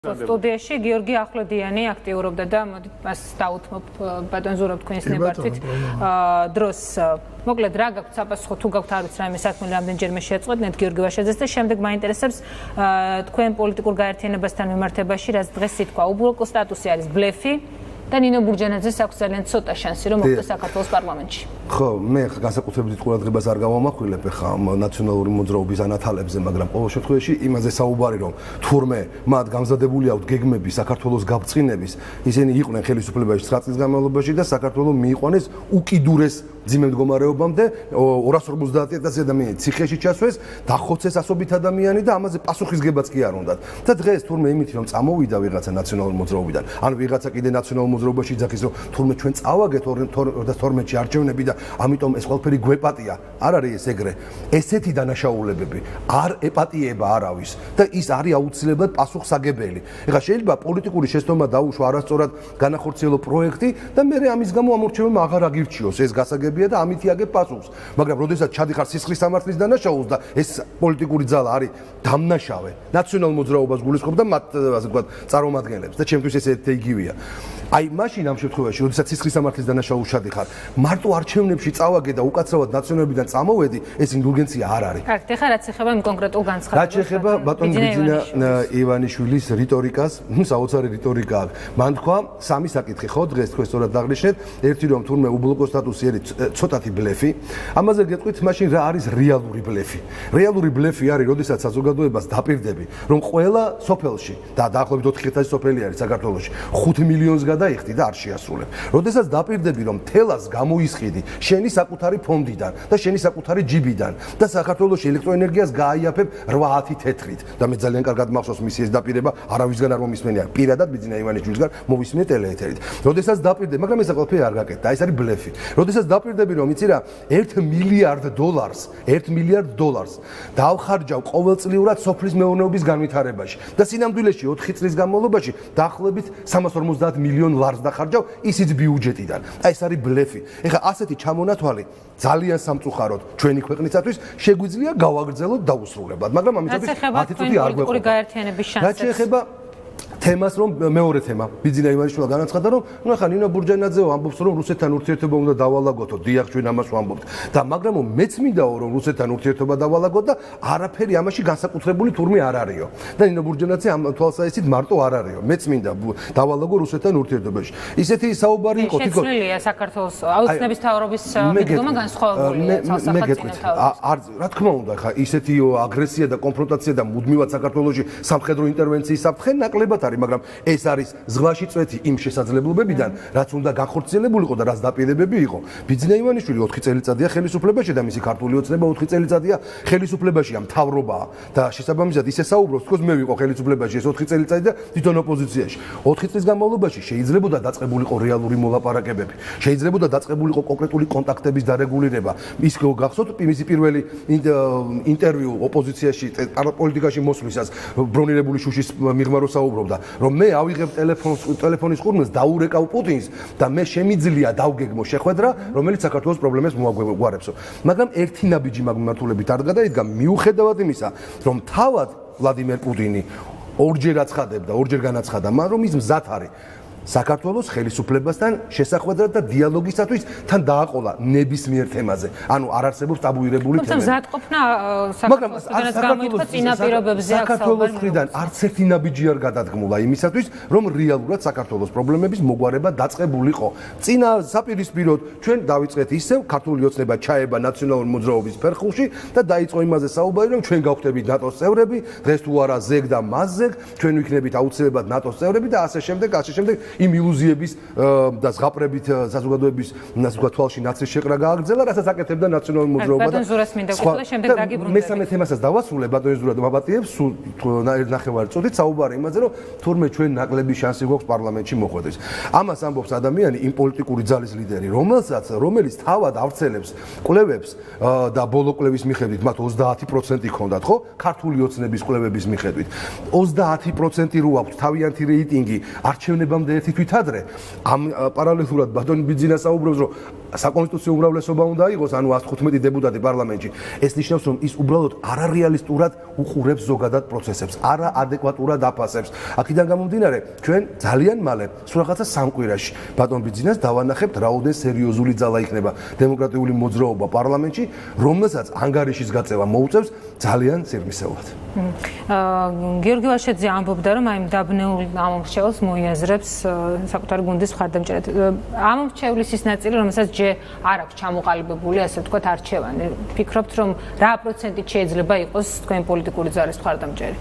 სტუდიაში გიორგი ახვლედიანი აქტიურობდა და მოდით მას დაუთმობ ბატონ ზურაბ თქვენს ნებართვით დროს მოკლედ რა გაქვთ საპასუხო თუ გაქვთ არ ვიცი რაიმე საქმე რამდენჯერმე შეწყვეტნეთ გიორგი ვაშაძეს და შემდეგ მაინტერესებს თქვენ პოლიტიკურ გაერთიანებასთან მიმართებაში რაც დღეს ითქვა უბლოკო სტატუსი არის ბლეფი და ნინო ბურჯანაძეს აქვს ძალიან ცოტა შანსი რომ მოხვდეს საქართველოს პარლამენტში. ხო, მე განსაკუთრებით ყურადღებას არ გავამახვილებ ხა ნაციონალური მოძრაობის ანათალებზე, მაგრამ ყოველ შემთხვევაში იმაზე საუბარი რომ თურმე მათ გამზადებული აქვთ გეგმები საქართველოს გაბწყინების, ისინი იყვნენ ხელისუფლებაში 9 წლის განმავლობაში და საქართველოს მიიყვანეს უკიდურეს ძიმე მდგომარეობამდე 250,000 ადამიანი ციხეში ჩასვეს, დახოცეს ასობით ადამიანი და ამაზე პასუხისგებაც კი არ უნდათ. და დღეს თურმე იმით რომ წამოვიდა ვიღაცა ნაციონალური მოძრაობიდან, ან ვიღაცა კიდე ნაციონალურ მოძრაობაში იძახის რომ თურმე ჩვენ წავაგეთ 2012-ში არჩევნები და ამიტომ ეს ყველაფერი გვეპატია. არ არის ეს ეგრე. ესეთი დანაშაულებები არ ეპატიება არავის და ის არის აუცილებლად პასუხსაგებელი. ეხლა შეიძლება პოლიტიკური შეცდომა დაუშვა არასწორად განახორციელო პროექტი და მე ამის გამო ამ ორჩევნებმა აღარ აგირჩიოს ეს გასაგებია და ამით იაგებ პასუხს. მაგრამ როდესაც ჩადიხარ სისხლის სამართლის დანაშაულს და ეს პოლიტიკური ძალა არის დამნაშავე ნაციონალურ მოძრაობას გულისხმობ და მათ ასე ვთქვათ წარმომადგენლებს და ჩემთვის ეს ერთ იგივეა. აი მაშინ ამ შემთხვევაში, როდესაც სისხლის სამართლის დანაშაულს ჩადიხარ, მარტო არჩევნებში წავაგე და უკაცრავად ნაციონალებიდან წამოვედი, ეს ინდულგენცია არ არის. კარგი, ხა რაც ეხება იმ კონკრეტულ განცხადებას. რაც ეხება ბატონ ბიძინა ივანიშვილის რიტორიკას, საოცარი რიტორიკა აქვს. მან თქვა სამი საკითხი, ხო, დღეს თქვენ სწორად აღნიშნეთ, ერთი რომ თურმე უბლოკო სტატუსი არის ცოტათი ბლეფი. ამაზე გეტყვით, მაშინ რა არის რეალური ბლეფი? რეალური ბლეფი არის, როდესაც საზოგადოებას დაპირდები, რომ ყველა სოფელში და დაახლოებით 4,000 სოფელი არის საქართველოში, 5 მილიონს დაიხდი და არ შეასრულებ. როდესაც დაპირდები რომ თელას გამოისყიდი შენი საკუთარი ფონდიდან და შენი საკუთარი ჯიბიდან და საქართველოში ელექტროენერგიას გააიაფებ 8-10 თეთრით და მე ძალიან კარგად მახსოვს მისი ეს დაპირება არავისგან არ მომისმენია. პირადად ბიძინა ივანიშვილისგან მოვისმენე ტელეეთერით. როდესაც დაპირდები, მაგრამ ეს ყველაფერი არ გაკეთდა. ეს არის ბლეფი. როდესაც დაპირდები რომ იცი რა, $1 მილიარდ დოლარს დავხარჯავ ყოველწლიურად სოფლის მეურნეობის განვითარებაში და სინამდვილეში 4 წლის განმავლობაში დაახლოებით 350 მილიონ ლარს დახარჯავ ისიც ბიუჯეტიდან. აი ეს არის ბლეფი. ეხლა ასეთი ჩამონათვალი ძალიან სამწუხაროდ ჩვენი ქვეყნისათვის შეგვიძლია გავაგრძელოთ დაუსრულებლად, მაგრამ ამისათვის ატიტუდი არ გვეყოლა. რაც შეეხება თემას რომ მეორე თემა ბიძინა ივანიშვილმა განაცხადა რომ ნუ ახლა ნინო ბურჯანაძე ამბობს რომ რუსეთთან ურთიერთობა უნდა დავალაგოთო. დიახ, ჩვენ ამას ვამბობთ. და მაგრამ მეც მინდაო რომ რუსეთთან ურთიერთობა დავალაგოთ და არაფერი ამაში განსაკუთრებული თურმე არ არისო. და ნინო ბურჯანაძე ამ თვალსაჩინით მარტო არ არისო. მეც მინდა დავალაგო რუსეთთან ურთიერთობაში. ისეთი საუბარი იყო თვითონ შეცვლილია საქართველოს აუცნების მთავრობის მიდგომა განსხვავებულია სახელმწიფო. რა თქმა უნდა, ხა ისეთი აგრესია და კონფრონტაცია და მუდმივად საქართველოში სამხედრო ინტერვენციის საფრთხე ნაკლებად არის, მაგრამ ეს არის ზღვაში წვეთი იმ შესაძლებლობებიდან, რაც უნდა განხორციელებულიყო და რაც დაპირებები იყო. ბიძინა ივანიშვილი 4 წელიწადია ხელისუფლებაში და მისი ქართული ოცნება 4 წელიწადია ხელისუფლებაშია, მთავრობაა და შესაბამისად ისე საუბრობს, თქოს მე ვიყო ხელისუფლებაში ეს 4 წელიწადი და თვითონ ოპოზიციაში. 4 წლის განმავლობაში შეიძლებოდა დაწყებულიყო რეალური მოლაპარაკებები, შეიძლებოდა დაწყებულიყო კონკრეტული კონტაქტების დარეგულირება. ის გახსოვთ მისი პირველი ინტერვიუ ოპოზიციაში პოლიტიკაში მოსვლისას ბრონირებული შუშის მიღმა საუბრობდა რომ მე ავიღებ ტელეფონის ყურმელს დაურეკავ პუტინს და მე შემიძლია დავგეგმო შეხვედრა რომელიც საქართველოს პრობლემებს მოაგვარებსო. მაგრამ ერთი ნაბიჯი მაგ მიმართულებით არ გადაიდგა მიუხედავად იმისა რომ თავად ვლადიმერ პუტინი ორჯერ აცხადებდა, ორჯერ განაცხადა მან რომ ის მზად არის საქართველოს ხელისუფლებასთან შესახვედრად და დიალოგისათვის თან დააყოლა ნებისმიერ თემაზე. ანუ არ არსებობს ტაბუირებული თემები. თუმცა მზადყოფნა საქართველოსგანაც გამოიწვა წინაპირობებზე საქართველოს მხრიდან არც ერთი ნაბიჯი არ გადადგმულა იმისათვის, რომ რეალურად საქართველოს პრობლემების მოგვარება დაწყებულიყო. წინა საპირისპიროდ ჩვენ დავიწყეთ ისევ ქართული ოცნება ჩაება ნაციონალური მოძრაობის ფერხულში და დაიწყო იმაზე საუბარი, რომ ჩვენ გავხდებით ნატოს წევრები, დღეს თუ არა ზეგ და მასზეგ, ჩვენ ვიქნებით აუცილებლად ნატოს წევრები და ასე შემდეგ. იმ ილუზიების და ზღაპრებით საზოგადოების თვალში ნაცრის შეყრა გააგრძელა, რასაც აკეთებდა ნაციონალური მოძრაობა და მესამე თემასაც დავასრულე ბატონ ზურაბ მაბატიებს სულ ნახევარი წუთით საუბარი იმაზე, რომ თურმე ჩვენ ნაკლები შანსი გვაქვს პარლამენტში მოხვედრის. ამას ამბობს ადამიანი, იმ პოლიტიკური ძალის ლიდერი, რომელიც თავად ავრცელებს კვლევებს და ბოლო კვლევის მიხედვით მათ 30% ჰქონდათ, ხო? ქართული ოცნების კვლევების მიხედვით 30% რო აქვს თავიანთი რეიტინგი არჩევნებამდე ერთი თვით ადრე. ამ პარალელურად ბატონ ბიძინა საუბრობს, რომ საკონსტიტუციო უმრავლესობა უნდა იყოს, ანუ 115 დეპუტატი პარლამენტში. ეს ნიშნავს, რომ ის უბრალოდ არარეალისტურად უყურებს ზოგადად პროცესებს, არაადეკვატურად აფასებს. აქედან გამომდინარე, ჩვენ ძალიან მალე, სულ რაღაცა სამკვირაში, ბატონ ბიძინას დავანახებთ, რაოდენ სერიოზული ძალა იქნება დემოკრატიული მოძრაობა პარლამენტში, რომელსაც ანგარიშის გაწევა მოუწევს ძალიან სიღრმისეულად. გიორგი ვაშაძე ამბობდა, რომ აი დაბნეულ ამომრჩეველს მოიაზრებს საკუთარი გუნდის მხარდამჭერად. ამომრჩევლის ის ნაწილი, რომელსაც ჯერ არ აქვს ჩამოყალიბებული, ასე ვთქვათ, არჩევანი. ფიქრობთ, რომ რა პროცენტით შეიძლება იყოს თქვენი პოლიტიკური ძალის მხარდამჭერი?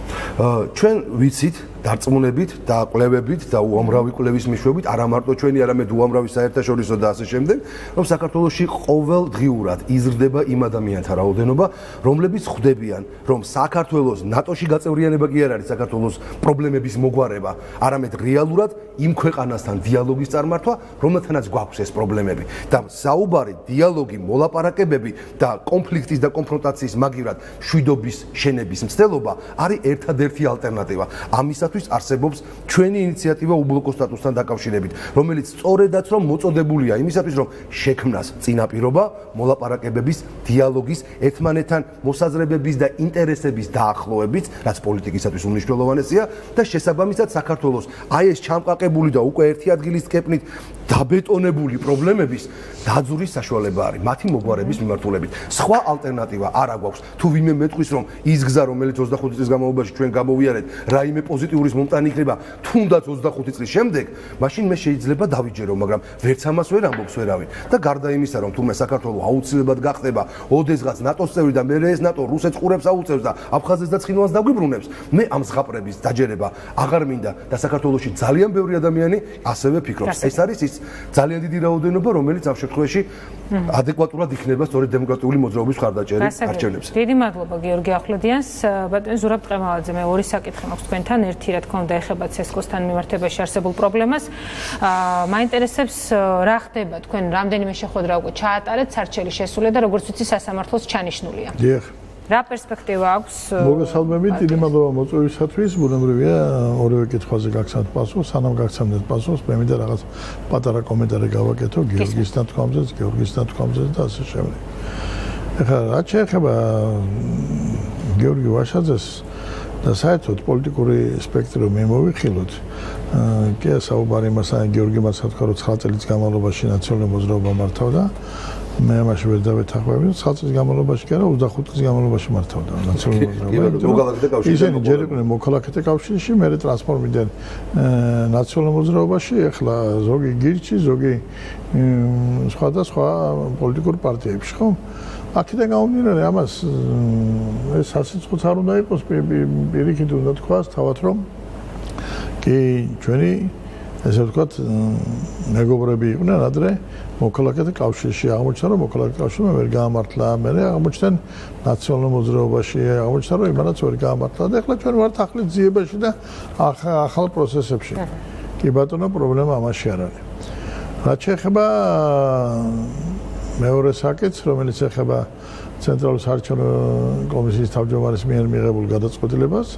ჩვენ ვიცით დარწმუნებით და კვლევებით და უამრავი კვლევის მეშვეობით, არა მარტო ჩვენი, არამედ უამრავი საერთაშორისო და ასე შემდეგ, რომ საქართველოში ყოველდღიურად იზრდება იმ ადამიანთა რაოდენობა, რომლებიც ხვდებიან, რომ საქართველოს ნატოში გაწევრიანება კი არ არის საქართველოს პრობლემების მოგვარება, არამედ რეალურად იმ ქვეყანასთან დიალოგის წარმართვა, რომელთანაც გვაქვს ეს პრობლემები. და საუბარი, დიალოგი, მოლაპარაკებები და კონფლიქტის და კონფრონტაციის მაგივრად მშვიდობის შენების მცდელობა არის ერთადერთი ალტერნატივა. ამისათვის არსებობს ჩვენი ინიციატივა უბლოკო სტატუსთან დაკავშირებით, რომელიც სწორედაც რომ მოწოდებულია იმისათვის, რომ შექმნას წინაპირობა მოლაპარაკებების, დიალოგის, ერთმანეთთან მოსაზრებების და ინტერესების დაახლოებით, რაც პოლიტიკისათვის უმნიშვნელოვანესია და შესაბამისად საქართველოს აი ეს ჩამყაკებული და უკვე ერთი ადგილის კეპნით დაბეტონებული პრობლემების დაძვრის საშუალება არის მათი მოგვარების მიმართულებით. სხვა ალტერნატივა არ აგვაქვს. თუ ვინმე მეტყვის, რომ ის გზა, რომელიც 25 წლის განმავლობაში ჩვენ გამოვიარეთ, რაიმე პოზიტიურის მომტანი იქნება, თუნდაც 25 წლის შემდეგ, მაშინ მე შეიძლება დავიჯერო, მაგრამ ვერც ამას ვერ ამბობს ვერავინ. და გარდა იმისა, რომ თუმე საქართველოს აუცილებლად გახდება ოდესღაც ნატოს წევრი და მე ეს ნატო რუსეთს ყურებს აუწევს და აფხაზეთს და ცხინვალს დაგვიბრუნებს, მე ამ ზღაპრების დაჯერება აღარ მინდა და საქართველოში ძალიან ბევრი ადამიანი ასევე ფიქრობს. ეს არის ის ძალიან დიდი რაოდენობა, რომელიც ამ შემთხვევაში ადეკვატურად იქნება სწორედ დემოკრატიული მოძრაობის მხარდაჭერი არჩევნებზე. დიდი მადლობა გიორგი ახვლედიანს. ბატონ ზურაბ ტყემალაძე, მე ორი საკითხი მაქვს თქვენთან. ერთი, რა თქმა უნდა, ეხება ცესკოსთან მიმართებაში არსებულ პრობლემას. მაინტერესებს რა ხდება თქვენ რამდენიმე შეხვედრა უკვე ჩაატარეთ, სარჩელი შესულია და როგორც ვიცი სასამართლოს ჩანიშნულია. დიახ. რა პერსპექტივა აქვს? მოგესალმებით, დიდი მადლობა მოწვევისათვის. ბუნებრივია, ორივე კითხვაზე გაგცემთ პასუხს, სანამ გაგცემთ პასუხს, მე მინდა რაღაც პატარა კომენტარი გავაკეთო გიორგის ნათქვამზეც, გიორგის ნათქვამზეც და ასე შემდეგ. ეხლა რაც შეეხება გიორგი ვაშაძეს და საერთოდ პოლიტიკური სპექტრი რომ მოვიხილოთ, კი საუბარი იმასაა, გიორგი მას თქვა, რომ 9 წელიწადის განმავლობაში ნაციონალური მოძრაობა მართავდა. მე ამაში ვერ დავეთანხმები, 9 წლის განმავლობაში კი არა, 25 წლის განმავლობაში მართავდა ნაციონალური მოძრაობა. ისინი ჯერ იყვნენ მოქალაქეთა კავშირში, მერე ტრანსფორმიდან ნაციონალურ მოძრაობაში, ახლა ზოგი გირჩი, ზოგი სხვადასხვა პოლიტიკურ პარტიებში, ხო? აქედან გამომდინარე, ამას ეს სასიცხოც არ უნდა იყოს, პირიქით უნდა თქვას, თავად რომ კი ჩვენი ესე ვთქვათ, მეგობრები იყვნენ ადრე მოქალაქეთა კავშირში, აღმოჩნდა რომ მოქალაქეთა კავშირმა ვერ გაამართლა, მერე აღმოჩნდნენ ნაციონალურ მოძრაობაში, აღმოჩნდა რომ იმანაც ვერ გაამართლა და ახლა ჩვენ ვართ ახლის ძიებაში და ახალ პროცესებში. კი ბატონო, პრობლემა ამაში არ არის. რაც შეეხება მეორე საკითხს, რომელიც ეხება ცენტრალური საარჩევნო კომისიის თავმჯდომარის მიერ მიღებულ გადაწყვეტილებას,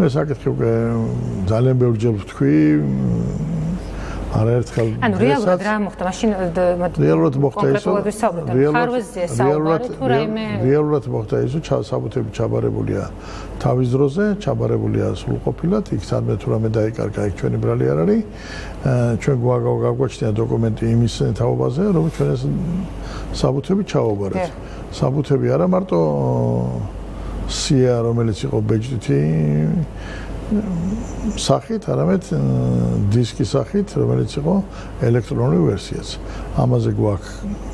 მე საკითხი უკვე ძალიან ბევრჯერ ვთქვი, არაერთხელ ანუ რეალურად რა მოხდა მაშინ რეალურად მოხდა ისო რეალურად მოხდა ისო საბუთები ჩაბარებულია თავის დროზე, ჩაბარებულია სრულყოფილად, იქ სადმე თუ რამე დაიკარგა, იქ ჩვენი ბრალი არ არის. ჩვენ გვაგვაჩნია დოკუმენტი იმის თაობაზე, რომ ჩვენ ეს საბუთები ჩავაბარეთ. საბუთები არა მარტო სია, რომელიც იყო ბეჭდითი სახით, არამედ დისკის სახით, რომელიც იყო ელექტრონული ვერსიაც. ამაზე გვაქვს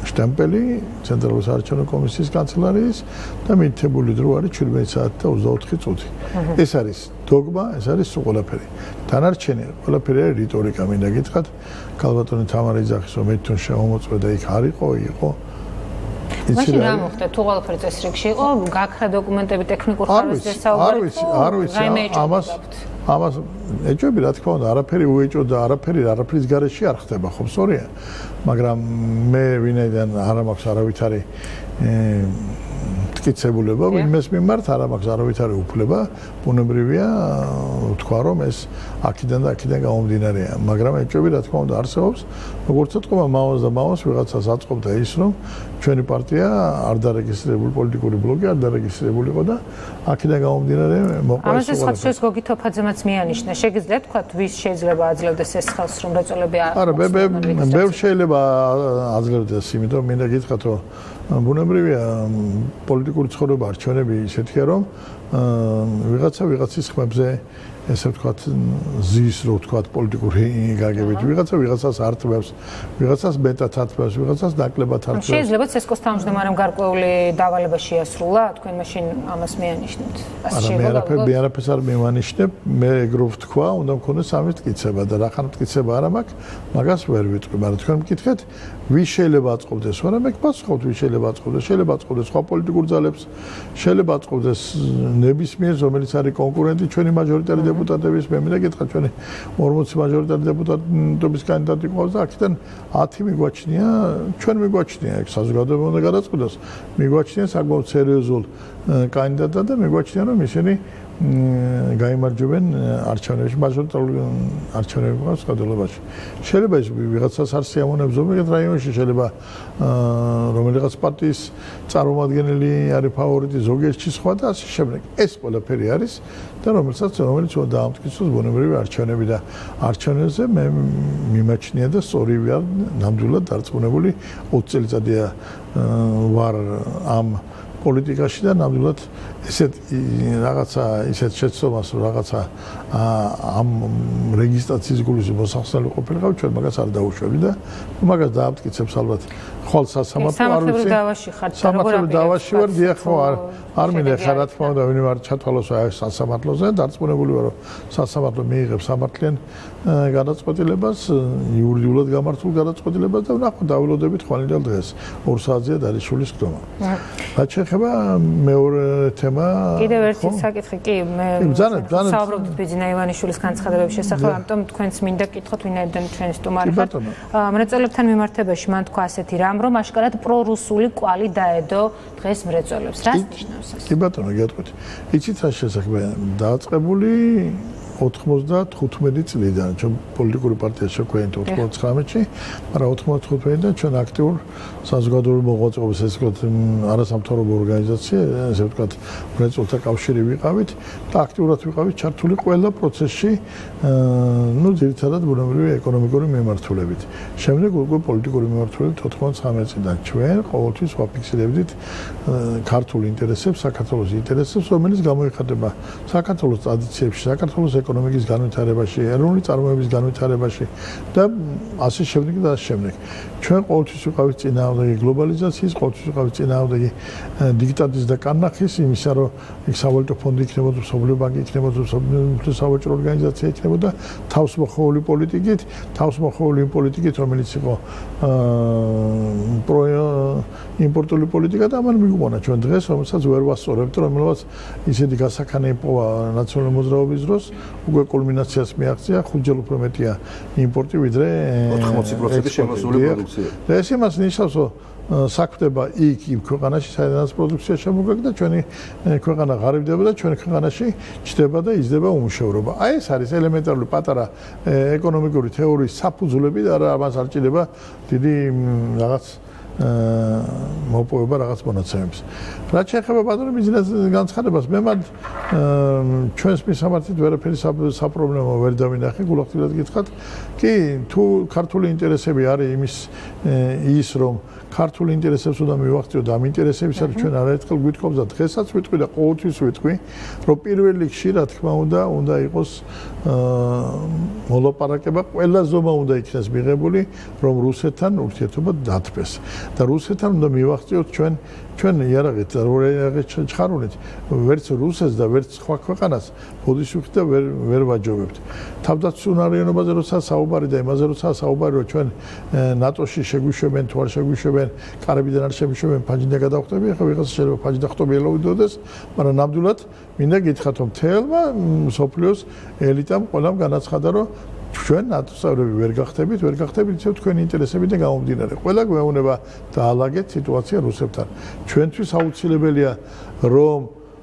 შტემპელი ცენტრალური საარჩევნო კომისიის კანცელარიის და მითითებული დრო არის 17 საათი და 24 წუთი. ეს არის დოგმა, ეს არის სულ ყველაფერი. დანარჩენი ყველაფერი არის რიტორიკა, მინდა გითხრათ, ქალბატონი თამარი იძახის, რომ მეთქონ შემოწმდა იქ არ იყო. მაშინ რა მოხდა? თუ ყველაფერი წესრიგში იყო, გაქრა დოკუმენტები ტექნიკურ ხარისხზე საუბარით. არ ვიცი, ამას ეჭვები, რა თქმა უნდა, არაფერი უეჭო და არაფრის გარეშე არ ხდება, ხო, სწორია. მაგრამ მე ვინაიდან არ მაქვს არავითარი მტკიცებულება ვინმეს მიმართ არ მაქვს არავითარი უფლება, ბუნებრივია თქვა რომ ეს აქედან და აქედან გამომდინარეა, მაგრამ ეჭვები რა თქმა უნდა არსებობს, როგორც ეთქობა მაოს და მაოს ვიღაცას აწყობდა ის რომ ჩვენი პარტია არ დარეგისტრირებული პოლიტიკური ბლოკი არ დარეგისტრირებული იყო და აქედან გამომდინარე მოყვა ეს ამაზე ხალხს გოგი თოფაძემაც მიანიშნა, შეგიძლიათ თქვა ვის შეიძლება აძლევდეს ეს ხელს რომ რეწველები არა ბევრ შეიძლება აძლევდეს, იმიტომ მინდა გითხრათ რომ ბუნებრივია პოლიტიკური ცხოვრება არჩევნები ისეთია რომ ვიღაცის ხმებზე ესე ვთქვათ ზის რო ვთქვათ პოლიტიკური გაგებით ვიღაცას არტვებს ვიღაცას მეტად არტვებს ვიღაცას ნაკლებად არტვებს შეიძლება ცესკოს თავმჯდომარემ გარკვეული დავალება შეასრულა თქვენ მაშინ ამას მეანიშნებთ მე არაფერს არ მევანიშნებ მე ეგრე ვთქვა უნდა მქონდეს ამის მტკიცება და რახან მტკიცება არ მაქვს მაგას ვერ ვიტყვი მაგრამ თქვენ მკითხეთ ვის შეიძლება აწყობდეს არა მე გპასუხობთ ვის შეიძლება აწყობდეს შეიძლება აწყობდეს სხვა პოლიტიკურ ძალებს შეიძლება აწყობდეს ნებისმიერ რომელიც არის კონკურენტი ჩვენი მაჟორიტარი დეპუტატების მე მინდა გითხრათ ჩვენი 40 მაჟორიტარი დეპუტატების კანდიდატი ყავს და აქედან 10 მიგვაჩნია ჩვენ მიგვაჩნია ეგ საზოგადოება უნდა გადაწყვეტოს მიგვაჩნია საკმაოდ სერიოზულ კანდიდატად და მიგვაჩნია რომ ისინი გაიმარჯვებენ არჩევნებში მაჟორიტარულ არჩევნებში ყავს გადალებაში შეიძლება ის ვიღაცას არ სიამოვნებს ზოგიერთ რაიონში შეიძლება რომელიღაც პარტიის წარმომადგენელი არის ფავორიტი ზოგიერთში სხვა და ასე შემდეგ ეს ყველაფერი არის და რომელიც უნდა დაამტკიცოს ბუნებრივი არჩევნები და არჩევნებზე მე მიმაჩნია და სწორი ვარ ნამდვილად დარწმუნებული 20 წელიწადია ვარ ამ პოლიტიკაში და ნამდვილად ესეთ რაღაცა ისეთ შეცდომას რაღაცა ამ რეგისტრაციის გულის მოსახსნელი ყოფილიყავ ჩვენ მაგას არ დაუშვები და მაგას დაამტკიცებს ალბათ ხვალ სასამართლო არ ვიცი სამართლებრივ დავაში ვარ დიახ ხო არ მინდა ხარ რა თქმა უნდა ვინმე არ ჩათვალოს აი სასამართლოზე დარწმუნებული ვარ რომ სასამართლო მიიღებს სამართლიან გადაწყვეტილებას იურიდიულად გამართულ გადაწყვეტილებას და ნახო დავილოდებით ხვალინდელ დღეს 2 საათზეა დარიშულის ხდომა რაც შეეხება მეორე თემა კიდევ ერთი საკითხი კი მე საუბრობთ ბიძინა ივანიშვილის განცხადებების შესახებ ამიტომ თქვენს მინდა გითხოთ ვინაიდან ჩვენი სტუმარი ხართ მრეწველებთან მიმართებაში მან თქვა ასეთი რამ რომ აშკარად პრორუსული კვალი დაედო დღეს მრეწველებს რას ნიშნავს ეს კი ბატონო გეტყვით იცით რა შესაძლოა დაწყებული 95 წლიდან ჩვენ პოლიტიკური პარტია შეგვეინდა 99-ში, მაგრამ 95-დან ჩვენ აქტიურ საზოგადოებრივ მოღვაწეობას ესე ვთქვათ არასამთავრობო ორგანიზაცია, ესე ვთქვათ მრეწველთა კავშირი ვიყავით და აქტიურად ვიყავით ჩართული ყველა პროცესში, ძირითადად ბუნებრივი ეკონომიკური მიმართულებით. შემდეგ უკვე პოლიტიკური მიმართულებით 99 წლიდან ჩვენ ყოველთვის ვაფიქსირებდით ქართულ ინტერესებს, საქართველოს ინტერესებს, რომელიც გამოიხატება საქართველოს ტრადიციებში, საქართველოს ეკონომიკის განვითარებაში, ეროვნული წარმოების განვითარებაში და ასე შემდეგ და ასე შემდეგ. ჩვენ ყოველთვის ვიყავით წინააღმდეგი გლობალიზაციის, ყოველთვის ვიყავით წინააღმდეგი დიქტატის და კანახის, იმისა რომ იქ სავალუტო ფონდი იქნებოდა, მსოფლიო ბანკი იქნებოდა, მსოფლიო სავაჭრო ორგანიზაცია იქნებოდა, თავისმოხვეული პოლიტიკით, რომელიც იყო იმპორტული პოლიტიკა და ამან მიგვონა ჩვენ დღეს, რომელსაც ვერ ვასწორებთ, რომელსაც ისეთი გასახანი იპოვა ნაციონალური მოძრაობის დროს, უკვე კულმინაციას მიაღწია, 5-ჯერ უფრო მეტია იმპორტი ვიდრე 80% შემოსული პროდუქცია. და ეს იმას ნიშნავს, რომ საქმდება იქ იმ ქვეყანაში, სადაც პროდუქცია შემოგაგდა, ჩვენი ქვეყანა ღარიბდება და ჩვენი ქვეყანაში ჩდება და იზრდება უმუშევრობა. აი ეს არის ელემენტარული პატარა ეკონომიკური თეორიის საფუძვლები და ამას არ ჭირდება დიდი რაღაც მოპოვება რაღაც მონაცემებს. რაც შეეხება ბატონო ბიზნეს განცხადებას, მე მათ ჩვენს მისამართით ვერაფერი საპრობლემო ვერ დავინახე, გულახდილად გითხრათ. კი, თუ ქართული ინტერესები არის ის რომ ქართული ინტერესებს უნდა მივახციოთ ამ ინტერესებისაც ჩვენ არაერთხელ გვითხოვთ და დღესაც ვიტყვი და ყოველთვის ვიტყვი, რომ პირველ რიგში რა თქმა უნდა იყოს მოლაპარაკება, ყველა ზომა უნდა იქნეს მიღებული, რომ რუსეთთან ურთიერთობა დათბეს. და რუსეთთან უნდა მივახციოთ ჩვენ იარაღით და იარაღით ჩხარულით ვერც რუსეთს და ვერც სხვა ქვეყანას ბოდიშუხით და ვერ ვაჯობებთ. თავდაცუნარიანობაზე როცა საუბარი და იმაზე როცა საუბარი რომ ჩვენ ნატოში შეგვიშვებენ თუ არ შეგვიშვებენ, კარებიდან არ შეგვიშვებენ, ფაჯინდა გადავხტები, ახლა ვიღაცა შეიძლება ფაჯინდა ხტობიელოვიდოდეს, მაგრამ ნამდვილად მინდა გითხრათ რომ მთელმა მსოფლიოს ელიტამ ყველამ განაცხადა რომ ჩვენ ნატოს წევრები ვერ გახდებით ისევ თქვენი ინტერესებიდან გამომდინარე. ყველა გვეუბნება დაალაგეთ სიტუაცია რუსებთან. ჩვენთვის აუცილებელია რომ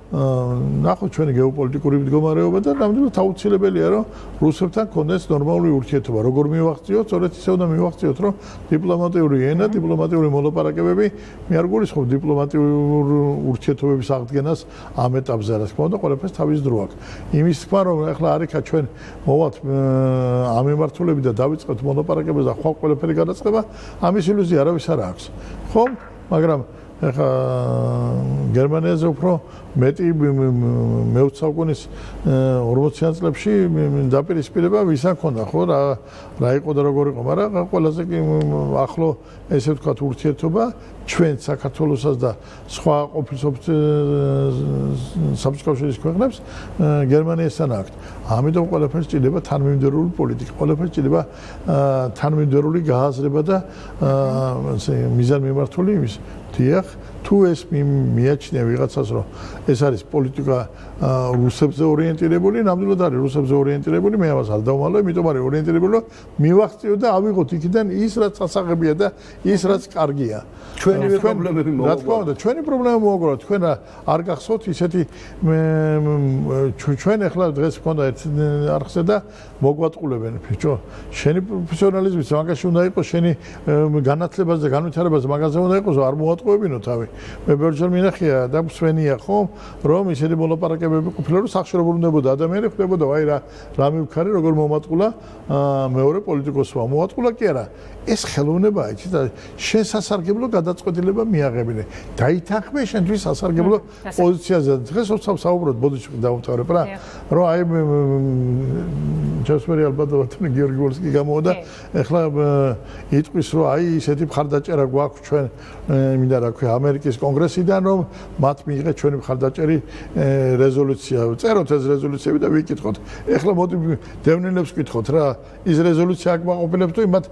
ნახოთ ჩვენი გეოპოლიტიკური მდგომარეობა და ნამდვილად აუცილებელია რომ რუსებთან კონდეს ნორმალური ურთიერთობა. როგორ მივახციოთ, სწორედ ისე უნდა მივახციოთ, რომ დიპლომატიური ენა, დიპლომატიური მოლაპარაკებები მე არ გულისხმობ დიპლომატიური ურთიერთობების აღდგენას ამ ეტაპზე, რა თქმა უნდა, ყველაფერს თავის დრო აქვს. იმის თქმა, რომ ახლა არიქა ჩვენ მოვალთ ამ მიმართულებით და დავიწყებთ მოლაპარაკებებს და ხვალ ყველაფერი გადაწყება, ამის ილუზია არავის არ აქვს. ხომ? მაგრამ ეხა გერმანიაზე უფრო მეტი მე-20 საუკუნის 40-იან წლებში დაპირისპირება ვის არ ქონდა ხო რა იყო და როგორ იყო, მაგრამ ყველაზე კი ახლო ესე ვთქვათ ურთიერთობა ჩვენ საქართველოსაც და სხვა ყოფილ საბჭოთა ქვეყნებს გერმანიასთან აქვს. ამიტომ ყველაფერს ჭირდება თანმიმდევრული პოლიტიკა, ყველაფერს ჭირდება თანმიმდევრული გააზრება და მიზანმიმართული იმის დიახ, თუ ეს მიაჩნია ვიღაცას, რომ ეს არის პოლიტიკა რუსებზე ორიენტირებული, ნამდვილად არის რუსებზე ორიენტირებული, მე ამას არ დავმალავ, იმიტომ არის ორიენტირებული, რომ მივახციო და ავიღოთ იქიდან ის, რაც სასაღებია და ის, რაც კარგია. ჩვენი პრობლემები რა თქმა უნდა, ჩვენი პრობლემა მოგვიგო, თქვენ არ გახსოვთ ისეთი ჩვენ ახლა დღეს მქონდა ერთ არხზე და მოგვატყულებენ, ბიჭო, შენი პროფესიონალიზმი მაგაში უნდა იყოს, შენი განათლებაზე და განვითარებაზე მაგაზე უნდა იყოს, არ მოატყუებინო თავი. მე ბევრჯერ მინახია და მსვენია ხომ, რომ ისეთი მოლაპარაკებები ყოფილა, რომ სახშრობილი უნდებოდა ადამიანი ხდებოდა, აი რა მივქარი, როგორ მომატყულა მეორე პოლიტიკოსმა. მოატყულა კი არა. ეს ხელოვნებაა, იცით, შენ სასარგებლო გადაწყვეტილება მიაღებინე. დაითანხმე შენთვის სასარგებლო პოზიციაზე. დღეს ვსაუბრობთ ბოდიში დავუმთავრებ რა, რომ აი ჯოსმერი ალბათოვანი გიორგი ვოლსკი გამოვიდა, ეხლა იტყვის, რომ აი ისეთი მხარდაჭერა გვაქვს ჩვენ მინდა რა ქვია ამერიკის კონგრესიდან, რომ მათ მიიღეთ ჩვენი მხარდაჭერი რეზოლუცია. წეროთ ეს რეზოლუციები და ვიკითხოთ. ეხლა მოდი დევნილებს ვკითხოთ რა, ის რეზოლუცია აკმაყოფილებს თუ იმათ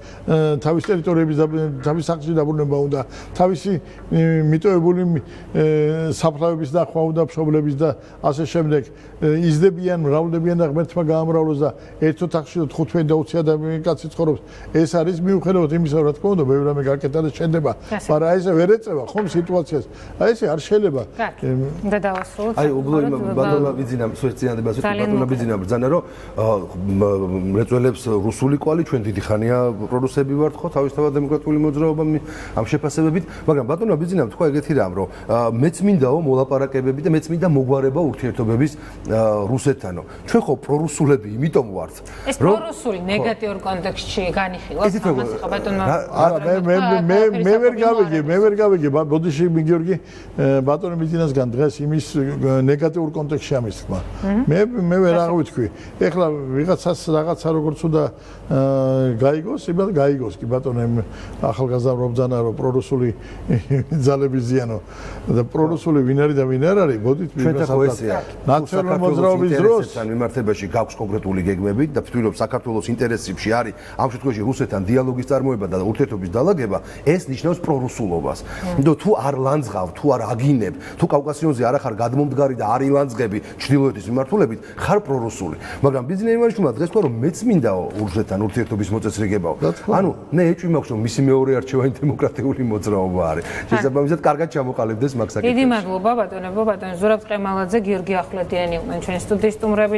თავის ტერიტორიების თავის სახლში დაბრუნება უნდა, თავისი მიტოვებული საფლავების ნახვა უნდა, მშობლების და ასე შემდეგ. იზრდებიან, მრავლდებიან და ღმერთმა გაამრავლოს და ერთ ოთახში 15 და 20 ადამიანი კაცი ცხოვრობს. ეს არის მიუხედავად იმისა, რა თქმა უნდა, ბევრი რამე გაკეთდა და შენდება, მაგრამ აი ესე ვერ ეწევა ხომ სიტუაციას. აი ესე არ შეიძლება. და დავასრულოთ. აი უბრალოდ ბატონმა ვიძინამ სვერციანებას ბატონმა ვიძინამ ბრძანა, რომ მრეწველებს რუსული კვალი ჩვენ დიდი ხანია პრორუსები ვართ ხო თავისთავად დემოკრატიული მოძრაობა ამ შეფასებებით, მაგრამ ბატონმა ვიძინამ თქვა ეგეთი რამ, რომ მეც მინდაო მოლაპარაკებები და მეც მინდა მოგვარება ურთიერთობების რუსეთთანო. ჩვენ ხო პრორუსულები იმიტომ ვართ, ეს პრორუსული ნეგატიურ კონტექსტში განიხილავს ამას ხა ბატონმა. არა მე ვერ გავიგე ბოდიში გიორგი ბატონი ვიძინასგან დღეს იმის ნეგატიურ კონტექსტში ამის თქმა. მე ვერ აღვითქვი. ეხლა ვიღაცას რაღაცა როგორც უნდა გაიგოს, იმად გაიგოს კი ბატონო ახალგაზრდა მობრძანა რომ პრორუსული ძალები ზიანო და პრორუსული ვინ არის და ვინ არ არის, მოდით ნაციონალური მოძრაობის დროს მიმართებაში გაქვს კონკრეტული გეგმები და ვთვლით საქართველოს ინტერესებში არის ამ შემთხვევაში რუსეთთან დიალოგის წარმოება და ურთიერთობის დალაგება, ეს ნიშნავს პრორუსულობას. იმიტომ თუ არ ლანძღავ, თუ არ აგინებ, თუ კავკასიონზე არ ახარ გადმომდგარი და არ ილანძღები ჩრდილოეთის მიმართულებით, ხარ პრორუსული. მაგრამ ბიზნეს იმაშუმა დღეს თქვა რომ მეც მინდაო რუსეთთან ურთიერთობის მოწესრიგებაო. ანუ მე ეჭვი მაქვს რომ მისი მეორე არჩევანი დემოკრატიული მოძრაობა არის. შესაბამისად კარგად ჩამოყალიბდეს მაგ საკითხს. დიდი მადლობა ბატონებო, ბატონ ზურაბ ყემალაძე, გიორგი ახვლედიანი იყვნენ ჩვენი სტუდიის სტუმრები.